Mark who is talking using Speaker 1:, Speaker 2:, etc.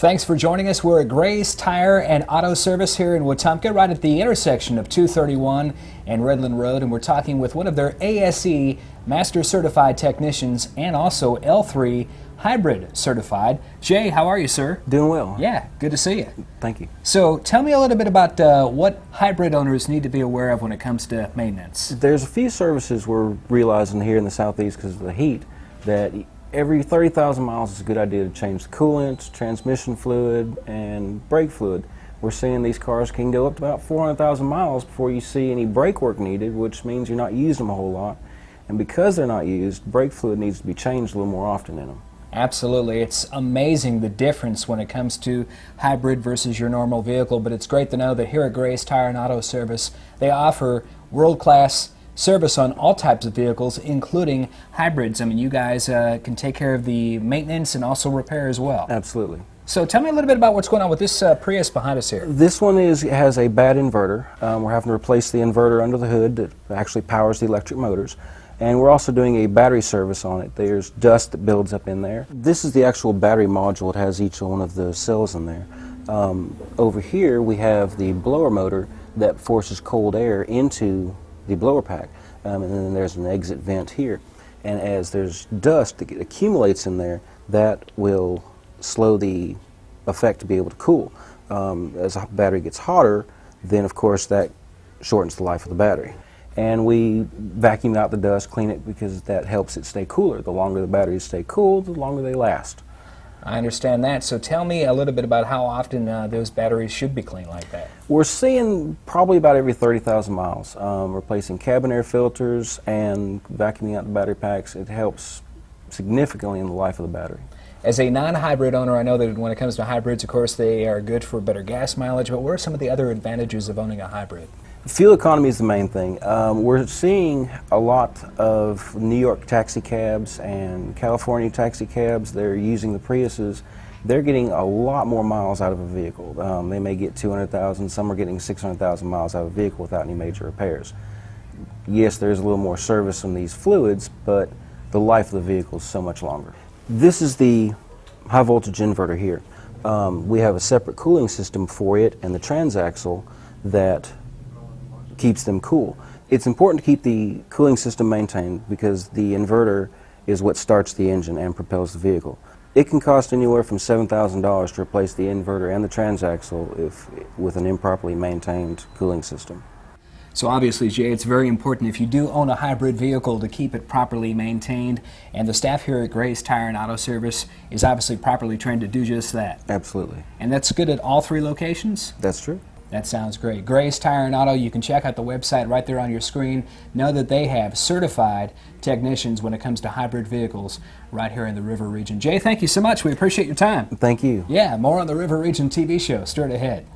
Speaker 1: Thanks for joining us. We're at Gray's Tire and Auto Service here in Wetumpka, right at the intersection of 231 and Redland Road, and we're talking with one of their ASE Master Certified Technicians and also L3 Hybrid Certified. Jay, how are you, sir?
Speaker 2: Doing well.
Speaker 1: Yeah, good to see you.
Speaker 2: Thank you.
Speaker 1: So tell me a little bit about what hybrid owners need to be aware of when it comes to maintenance.
Speaker 2: There's a few services we're realizing here in the Southeast because of the heat that every 30,000 miles is a good idea to change the coolant, transmission fluid, and brake fluid. We're seeing these cars can go up to about 400,000 miles before you see any brake work needed, which means you're not using them a whole lot. And because they're not used, brake fluid needs to be changed a little more often in them.
Speaker 1: Absolutely. It's amazing the difference when it comes to hybrid versus your normal vehicle, but it's great to know that here at Gray's Tire and Auto Service, they offer world-class service on all types of vehicles, including hybrids. I mean, you guys can take care of the maintenance and also repair as well.
Speaker 2: Absolutely.
Speaker 1: So tell me a little bit about what's going on with this Prius behind us here.
Speaker 2: This one has a bad inverter. We're having to replace the inverter under the hood that actually powers the electric motors. And we're also doing a battery service on it. There's dust that builds up in there. This is the actual battery module. It has each one of the cells in there. Over here we have the blower motor that forces cold air into the blower pack. And then there's an exit vent here. And as there's dust that accumulates in there, that will slow the effect to be able to cool. As the battery gets hotter, then of course that shortens the life of the battery. And we vacuum out the dust, clean it, because that helps it stay cooler. The longer the batteries stay cool, the longer they last.
Speaker 1: I understand that. So tell me a little bit about how often those batteries should be cleaned like that.
Speaker 2: We're seeing probably about every 30,000 miles. Replacing cabin air filters and vacuuming out the battery packs, it helps significantly in the life of the battery.
Speaker 1: As a non-hybrid owner, I know that when it comes to hybrids, of course, they are good for better gas mileage, but what are some of the other advantages of owning a hybrid?
Speaker 2: Fuel economy is the main thing. We're seeing a lot of New York taxi cabs and California taxi cabs. They're using the Priuses. They're getting a lot more miles out of a vehicle. They may get 200,000, some are getting 600,000 miles out of a vehicle without any major repairs. Yes, there's a little more service on these fluids, but the life of the vehicle is so much longer. This is the high voltage inverter here. We have a separate cooling system for it and the transaxle that keeps them cool. It's important to keep the cooling system maintained because the inverter is what starts the engine and propels the vehicle. It can cost anywhere from $7,000 to replace the inverter and the transaxle with an improperly maintained cooling system.
Speaker 1: So obviously, Jay, it's very important if you do own a hybrid vehicle to keep it properly maintained, and the staff here at Gray's Tire and Auto Service is obviously properly trained to do just that.
Speaker 2: Absolutely.
Speaker 1: And that's good at all three locations?
Speaker 2: That's true.
Speaker 1: That sounds great. Gray's Tire and Auto, you can check out the website right there on your screen. Know that they have certified technicians when it comes to hybrid vehicles right here in the River Region. Jay, thank you so much. We appreciate your time.
Speaker 2: Thank you.
Speaker 1: Yeah, more on the River Region TV show straight ahead.